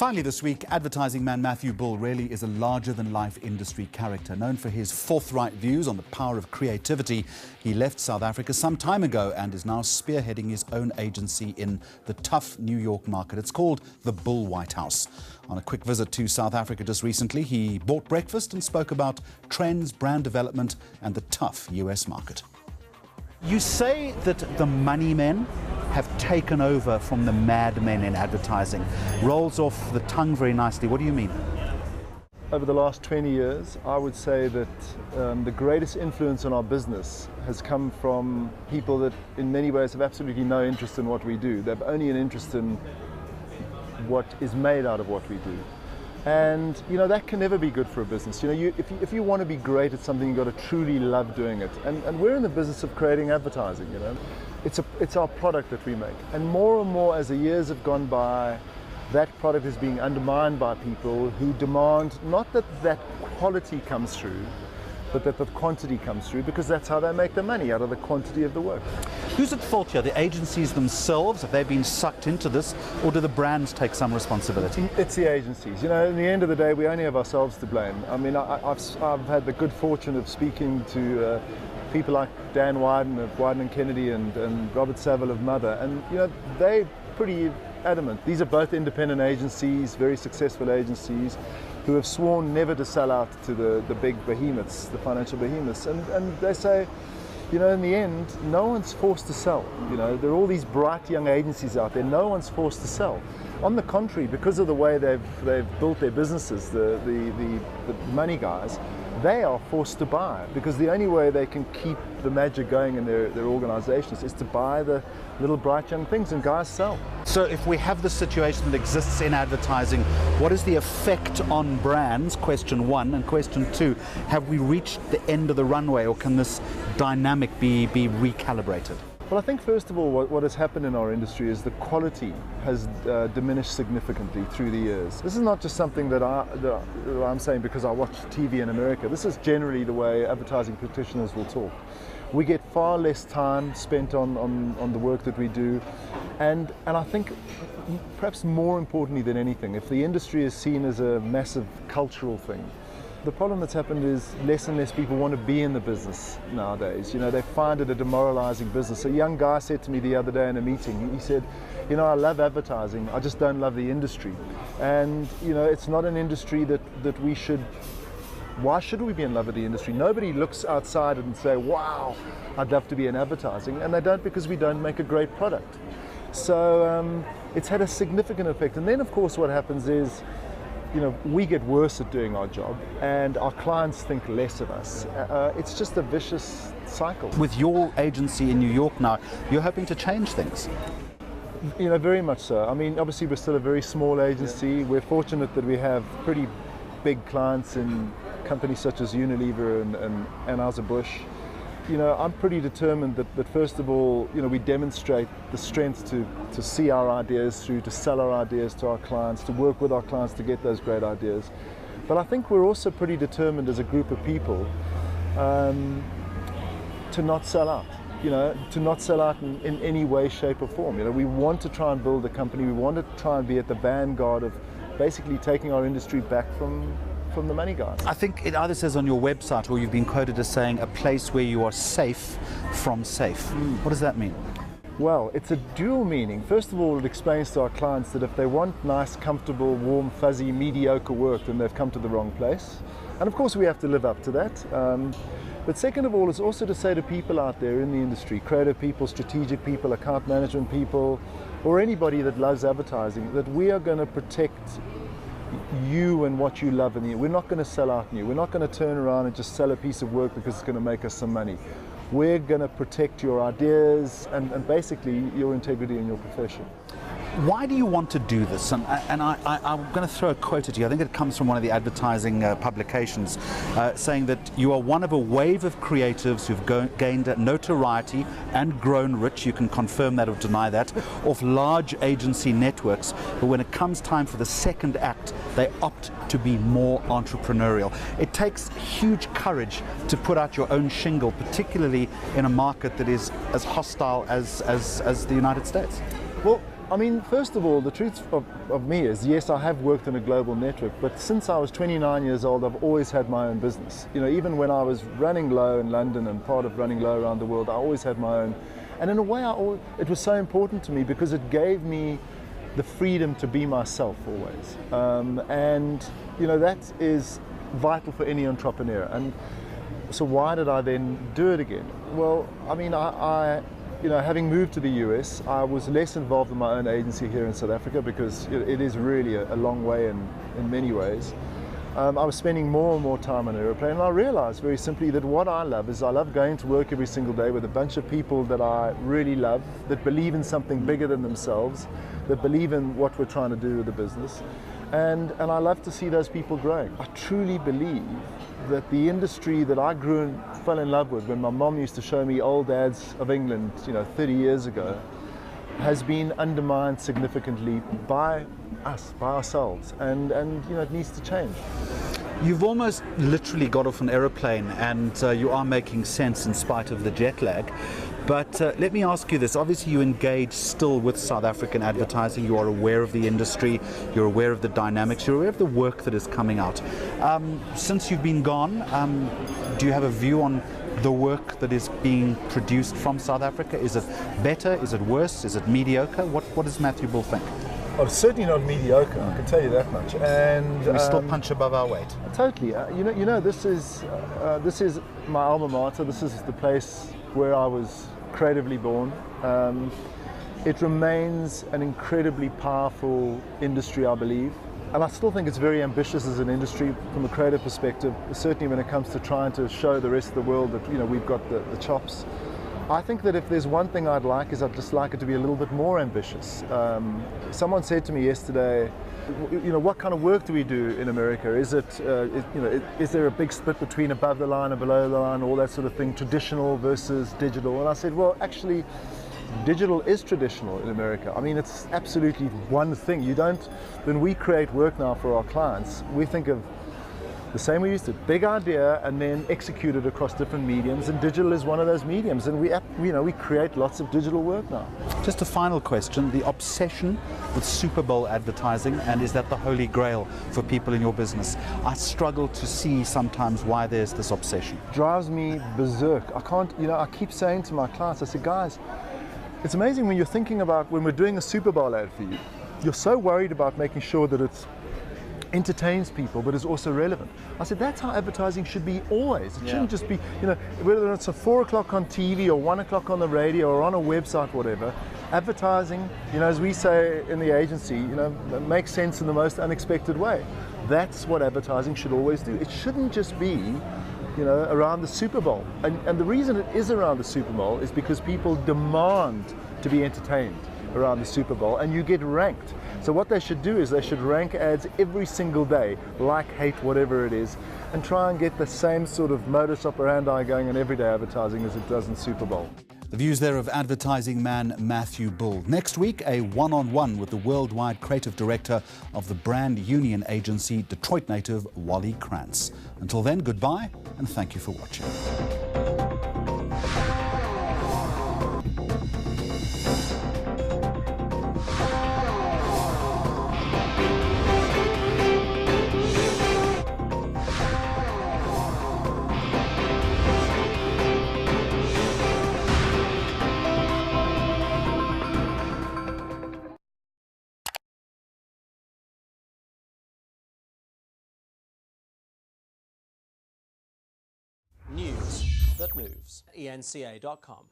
Finally this week, advertising man Matthew Bull really is a larger-than-life industry character. Known for his forthright views on the power of creativity, he left South Africa some time ago and is now spearheading his own agency in the tough New York market. It's called the Bull Whitehouse. On a quick visit to South Africa just recently, he bought breakfast and spoke about trends, brand development and the tough US market. You say that the money men have taken over from the madmen in advertising. Rolls off the tongue very nicely. What do you mean? Over the last 20 years, I would say that the greatest influence on our business has come from people that in many ways have absolutely no interest in what we do. They have only an interest in what is made out of what we do. And you know, that can never be good for a business. You know, if you want to be great at something, you've got to truly love doing it. And we're in the business of creating advertising, you know. It's our product that we make. And more as the years have gone by, that product is being undermined by people who demand not that quality comes through, but that the quantity comes through, because that's how they make their money, out of the quantity of the work. Who's at fault here? The agencies themselves? Have they been sucked into this, or do the brands take some responsibility? It's the agencies. You know, in the end of the day, we only have ourselves to blame. I mean, I've had the good fortune of speaking to people like Dan Wyden of Wyden & Kennedy and Robert Saville of Mother, and you know, they're pretty adamant. These are both independent agencies, very successful agencies, who have sworn never to sell out to the big behemoths, the financial behemoths. And they say, you know, in the end, no one's forced to sell. You know, there are all these bright young agencies out there, no one's forced to sell. On the contrary, because of the way they've built their businesses, the money guys, they are forced to buy, because the only way they can keep the magic going in their organizations is to buy the little bright young things, and guys sell. So if we have the situation that exists in advertising, what is the effect on brands? Question one. And question two, have we reached the end of the runway, or can this dynamic be recalibrated? Well, I think first of all, what has happened in our industry is the quality has diminished significantly through the years. This is not just something that I'm saying because I watch TV in America. This is generally the way advertising practitioners will talk. We get far less time spent on the work that we do, and I think perhaps more importantly than anything, if the industry is seen as a massive cultural thing, the problem that's happened is less and less people want to be in the business nowadays. You know, they find it a demoralizing business. A young guy said to me the other day in a meeting, he said, you know, I love advertising, I just don't love the industry. And you know, it's not an industry that we should. Why should we be in love with the industry? Nobody looks outside and say, wow, I'd love to be in advertising. And they don't, because we don't make a great product. So it's had a significant effect. And then of course what happens is, you know, we get worse at doing our job and our clients think less of us. It's just a vicious cycle. With your agency in New York now, you're hoping to change things? You know, very much so. I mean, obviously we're still a very small agency. Yeah. We're fortunate that we have pretty big clients in companies such as Unilever and Anheuser-Busch. You know, I'm pretty determined that first of all, you know, we demonstrate the strength to see our ideas through, to sell our ideas to our clients, to work with our clients to get those great ideas. But I think we're also pretty determined as a group of people to not sell out. You know, to not sell out in any way, shape or form. You know, we want to try and build a company, we want to try and be at the vanguard of basically taking our industry back from the money guys. I think it either says on your website, or you've been quoted as saying, a place where you are safe from safe. What does that mean? Well, it's a dual meaning. First of all, it explains to our clients that if they want nice, comfortable, warm, fuzzy, mediocre work, then they've come to the wrong place. And of course we have to live up to that. But second of all, it's also to say to people out there in the industry, creative people, strategic people, account management people, or anybody that loves advertising, that we are going to protect you and what you love in the end. We're not going to sell out on you. We're not going to turn around and just sell a piece of work because it's going to make us some money. We're going to protect your ideas and basically your integrity in your profession. Why do you want to do this? And I'm going to throw a quote at you. I think it comes from one of the advertising publications saying that you are one of a wave of creatives who've gained notoriety and grown rich, you can confirm that or deny that, off large agency networks, but when it comes time for the second act, they opt to be more entrepreneurial. It takes huge courage to put out your own shingle, particularly in a market that is as hostile as the United States. Well, I mean, first of all, the truth of me is, yes, I have worked in a global network, but since I was 29 years old, I've always had my own business. You know, even when I was running low in London and part of running low around the world, I always had my own. And in a way, it was so important to me because it gave me the freedom to be myself always. And, you know, that is vital for any entrepreneur. And so why did I then do it again? Well, I mean, you know, having moved to the US, I was less involved in my own agency here in South Africa because it is really a long way in many ways. I was spending more and more time on an airplane, and I realized very simply that what I love is I love going to work every single day with a bunch of people that I really love, that believe in something bigger than themselves, that believe in what we're trying to do with the business. And I love to see those people growing. I truly believe that the industry that I grew and fell in love with when my mom used to show me old ads of England, you know, 30 years ago, has been undermined significantly by us, by ourselves, and you know, it needs to change. You've almost literally got off an aeroplane and you are making sense in spite of the jet lag. But let me ask you this. Obviously you engage still with South African advertising. You are aware of the industry, you're aware of the dynamics, you're aware of the work that is coming out. Since you've been gone, do you have a view on the work that is being produced from South Africa? Is it better? Is it worse? Is it mediocre? What does Matthew Bull think? Oh, it's certainly not mediocre, I can tell you that much. And we still punch above our weight. Totally. You know, this is my alma mater. This is the place where I was creatively born. It remains an incredibly powerful industry, I believe. And I still think it's very ambitious as an industry from a creative perspective, certainly when it comes to trying to show the rest of the world that, you know, we've got the chops. I think that if there's one thing I'd like is I'd just like it to be a little bit more ambitious. Someone said to me yesterday, you know, what kind of work do we do in America? Is it, you know, is there a big split between above the line and below the line, all that sort of thing, traditional versus digital? And I said, well, actually, digital is traditional in America. I mean, it's absolutely one thing. You don't, when we create work now for our clients, we think of the same we used to, big idea and then execute it across different mediums, and digital is one of those mediums, and we create lots of digital work now. Just a final question, the obsession with Super Bowl advertising, and is that the holy grail for people in your business? I struggle to see sometimes why there's this obsession. It drives me berserk. I can't, you know, I keep saying to my clients, I say, guys, it's amazing when you're thinking about when we're doing a Super Bowl ad for you, you're so worried about making sure that it's entertains people but is also relevant. I said that's how advertising should be always. It shouldn't just be, you know, whether it's at 4 o'clock on TV or 1 o'clock on the radio or on a website, whatever. Advertising, you know, as we say in the agency, you know, makes sense in the most unexpected way. That's what advertising should always do. It shouldn't just be, you know, around the Super Bowl. And the reason it is around the Super Bowl is because people demand to be entertained around the Super Bowl, and you get ranked. So what they should do is they should rank ads every single day, like, hate, whatever it is, and try and get the same sort of modus operandi going in everyday advertising as it does in Super Bowl. The views there of advertising man Matthew Bull. Next week, a one-on-one with the worldwide creative director of the brand union agency, Detroit native Wally Krantz. Until then, goodbye, and thank you for watching. News that moves. ENCA.com.